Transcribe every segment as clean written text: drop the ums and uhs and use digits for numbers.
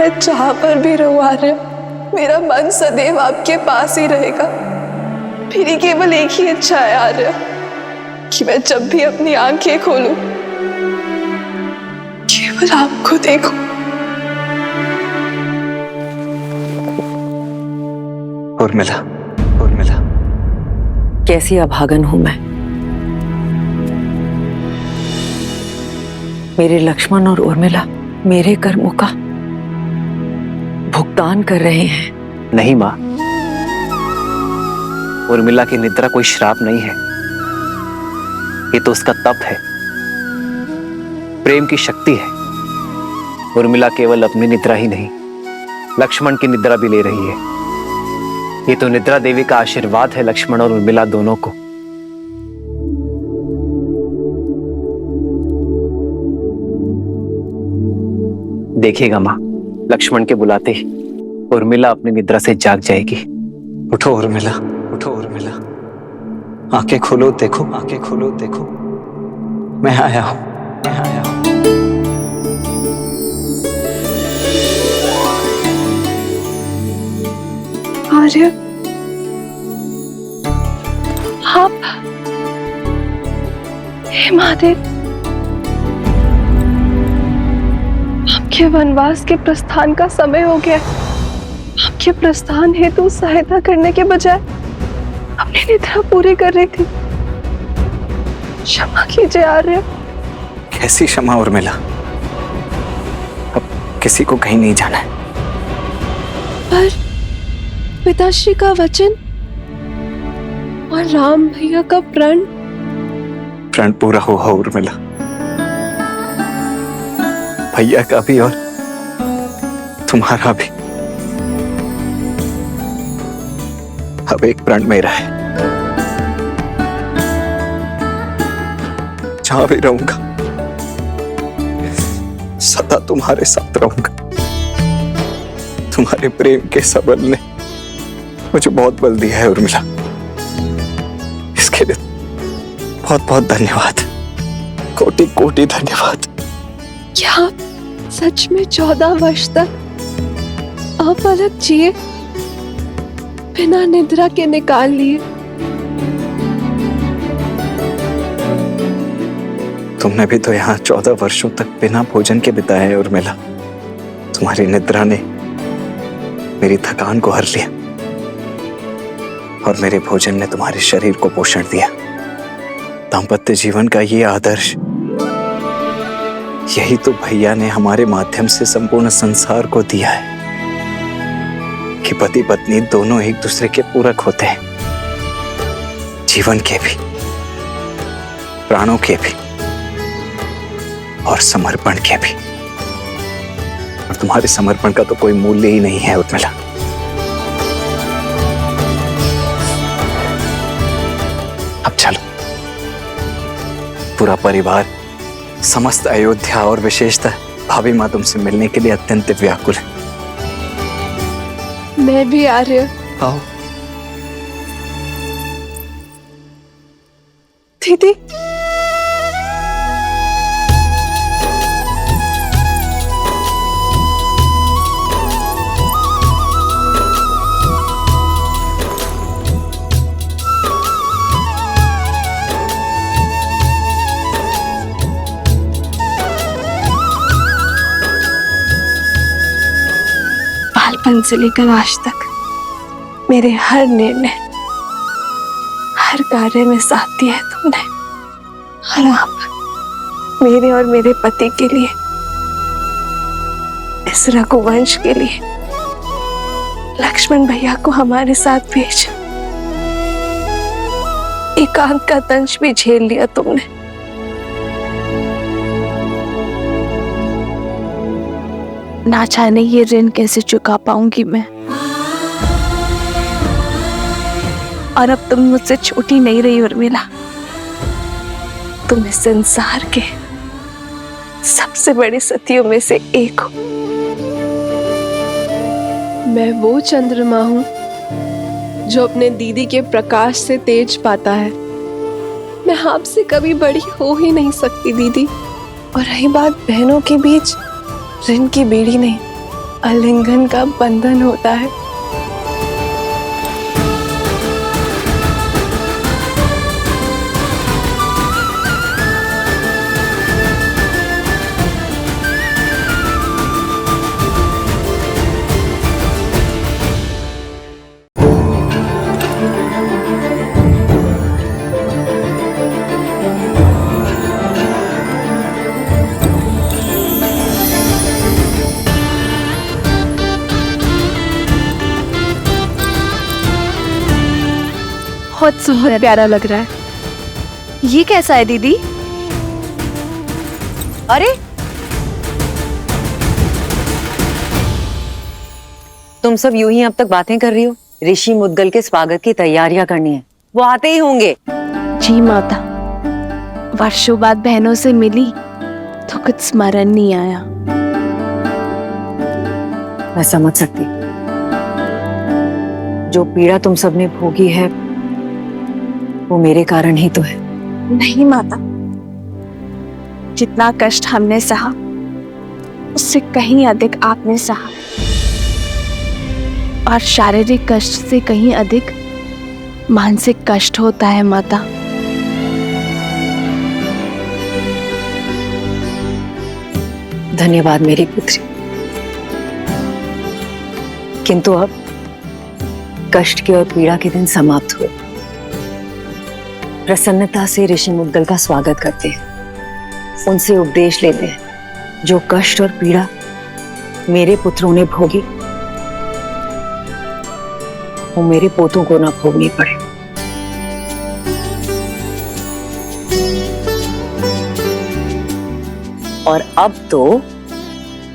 मैं जहां पर भी रहूं आर्य, मेरा मन सदैव आपके पास ही रहेगा। मेरी केवल एक ही इच्छा है आर्य, कि मैं जब भी अपनी आंखें खोलूं केवल आपको देखूं। उर्मिला, कैसी अभागन हूं मैं। मेरे लक्ष्मण और उर्मिला मेरे कर्मों का भुगतान कर रहे हैं। नहीं माँ, उर्मिला की निद्रा कोई श्राप नहीं है, ये तो उसका तप है, प्रेम की शक्ति है। उर्मिला केवल अपनी निद्रा ही नहीं, लक्ष्मण की निद्रा भी ले रही है। ये तो निद्रा देवी का आशीर्वाद है लक्ष्मण और उर्मिला दोनों को। देखिएगा माँ, लक्ष्मण के बुलाते ही उर्मिला अपनी निद्रा से जाग जाएगी। उठो उर्मिला, उठो उर्मिला, आंखें खोलो देखो, आंखें खोलो देखो, मैं आया हूं, मैं आया हूं। आर्य, आप, हे महादेव, आपके वनवास के प्रस्थान का समय हो गया। आपके प्रस्थान हेतु सहायता करने के बजाय अपनी निद्रा पूरी कर रही थी। क्षमा कीजिए आर्य। कैसी क्षमा उर्मिला, अब किसी को कहीं नहीं जाना है। पर पिताश्री का वचन और राम भैया का प्रण पूरा हुआ उर्मिला, भैया का भी और तुम्हारा भी। अब एक प्रण मेरा है, जहां भी रहूंगा सदा तुम्हारे साथ रहूंगा। तुम्हारे प्रेम के सबल ने मुझे बहुत बल दिया है उर्मिला, इसके लिए बहुत बहुत धन्यवाद, कोटि कोटि धन्यवाद। क्या आप सच में 14 वर्ष तक अपलक जिए, बिना निद्रा के निकाल लिए? तुमने भी तो यहाँ 14 वर्षों तक बिना भोजन के बिताए हैं उर्मिला। तुम्हारी निद्रा ने मेरी थकान को हर लिया और मेरे भोजन ने तुम्हारे शरीर को पोषण दिया। दाम्पत्य जीवन का ये आदर्श, यही तो भैया ने हमारे माध्यम से संपूर्ण संसार को दिया है, कि पति पत्नी दोनों एक दूसरे के पूरक होते हैं, जीवन के भी, प्राणों के भी और समर्पण के भी। और तुम्हारे समर्पण का तो कोई मूल्य ही नहीं है उर्मिला। अब चलो, पूरा परिवार, समस्त अयोध्या और विशेषतः भाभी माँ तुमसे मिलने के लिए अत्यंत व्याकुल है। मैं भी आर्य। आओ दीदी, बालपन से लेकर आज तक मेरे हर निर्णय, हर कार्य में साथ दिया है तुमने। और आप मेरे और मेरे पति के लिए, इस रघुवंश के लिए लक्ष्मण भैया को हमारे साथ भेजा। एकांत का दंश भी झेल लिया तुमने। ना जाने ये ऋण कैसे चुका पाऊंगी मैं। और अब तुम मुझसे छोटी नहीं रही उर्मिला, तुम इस संसार के सबसे बड़े सतियों में से एक हो। मैं वो चंद्रमा हूं जो अपने दीदी के प्रकाश से तेज पाता है। मैं आपसे कभी बड़ी हो ही नहीं सकती दीदी। और रही बात बहनों के बीच ऋण की बेड़ी नहीं, आलिंगन का बंधन होता है। बहुत प्यारा लग रहा है। ये कैसा है दीदी? अरे तुम सब यूं ही अब तक बातें कर रही हो। ऋषि मुद्गल के स्वागत की तैयारियां करनी है, वो आते ही होंगे। जी माता, वर्षों बाद बहनों से मिली तो कुछ स्मरण नहीं आया। मैं समझ सकती, जो पीड़ा तुम सबने भोगी है वो मेरे कारण ही तो है। नहीं माता, जितना कष्ट हमने सहा उससे कहीं अधिक आपने सहा, और शारीरिक कष्ट से कहीं अधिक मानसिक कष्ट होता है माता। धन्यवाद मेरी पुत्री, किंतु अब कष्ट के और पीड़ा के दिन समाप्त हुए। प्रसन्नता से ऋषि मुद्गल का स्वागत करते हैं, उनसे उपदेश लेते हैं। जो कष्ट और पीड़ा मेरे पुत्रों ने भोगी वो मेरे पोतों को ना भोगनी पड़े। और अब तो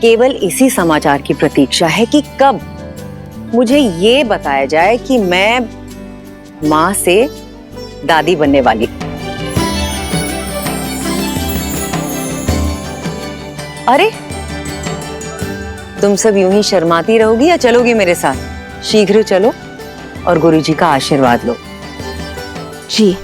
केवल इसी समाचार की प्रतीक्षा है कि कब मुझे ये बताया जाए कि मैं मां से दादी बनने वाली। अरे तुम सब यूं ही शर्माती रहोगी या चलोगी मेरे साथ? शीघ्र चलो और गुरुजी का आशीर्वाद लो। जी।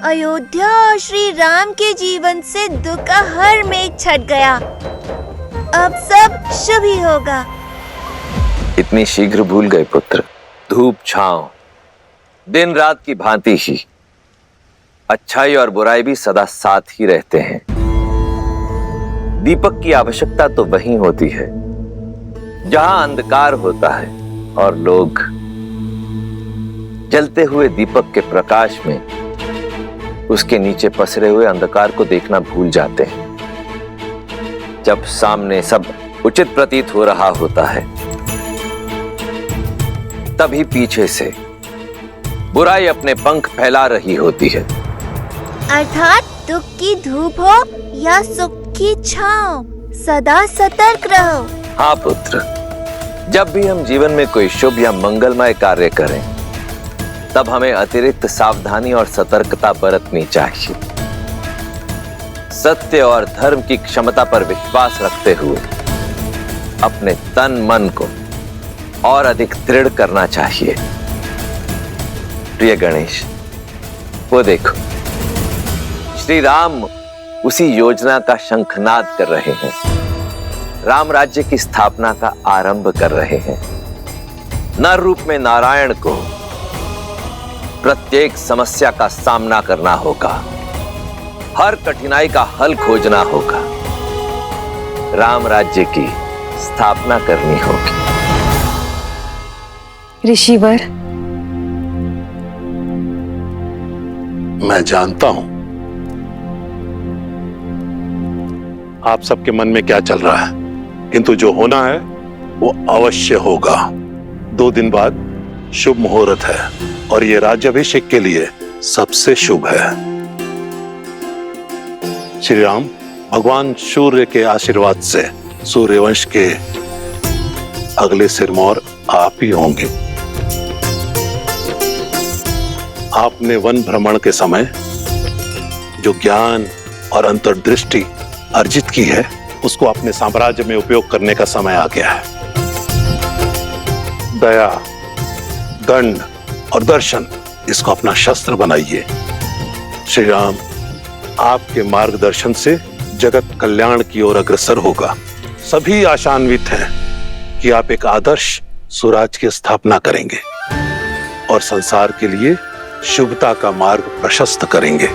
अयोध्या और श्री राम के जीवन से दुख का हर मेघ छट गया। अब सब शुभ ही होगा। इतनी शीघ्र भूल गए पुत्र? धूप छांव दिन रात की भांति ही अच्छाई और बुराई भी सदा साथ ही रहते हैं। दीपक की आवश्यकता तो वहीं होती है जहां अंधकार होता है और लोग जलते हुए दीपक के प्रकाश में उसके नीचे पसरे हुए अंधकार को देखना भूल जाते हैं। जब सामने सब उचित प्रतीत हो रहा होता है तभी पीछे से बुराई अपने पंख फैला रही होती है। अर्थात दुख की धूप हो या सुख की छांव, सदा सतर्क रहो। हाँ पुत्र, जब भी हम जीवन में कोई शुभ या मंगलमय कार्य करें तब हमें अतिरिक्त सावधानी और सतर्कता बरतनी चाहिए। सत्य और धर्म की क्षमता पर विश्वास रखते हुए अपने तन मन को और अधिक दृढ़ करना चाहिए। प्रिय गणेश, वो देखो, श्री राम उसी योजना का शंखनाद कर रहे हैं। राम राज्य की स्थापना का आरंभ कर रहे हैं। नर रूप में नारायण को प्रत्येक समस्या का सामना करना होगा, हर कठिनाई का हल खोजना होगा, राम राज्य की स्थापना करनी होगी। ऋषिवर, मैं जानता हूं आप सबके मन में क्या चल रहा है, किंतु जो होना है वो अवश्य होगा। 2 दिन बाद शुभ मुहूर्त है और ये राज्याभिषेक के लिए सबसे शुभ है। श्री राम भगवान सूर्य के आशीर्वाद से सूर्यवंश के अगले सिरमौर आप ही होंगे। आपने वन भ्रमण के समय जो ज्ञान और अंतर्दृष्टि अर्जित की है उसको अपने साम्राज्य में उपयोग करने का समय आ गया है। दया, दंड और दर्शन, इसको अपना शस्त्र बनाइए। श्री राम आपके मार्गदर्शन से जगत कल्याण की ओर अग्रसर होगा। सभी आशान्वित हैं कि आप एक आदर्श स्वराज की स्थापना करेंगे और संसार के लिए शुभता का मार्ग प्रशस्त करेंगे।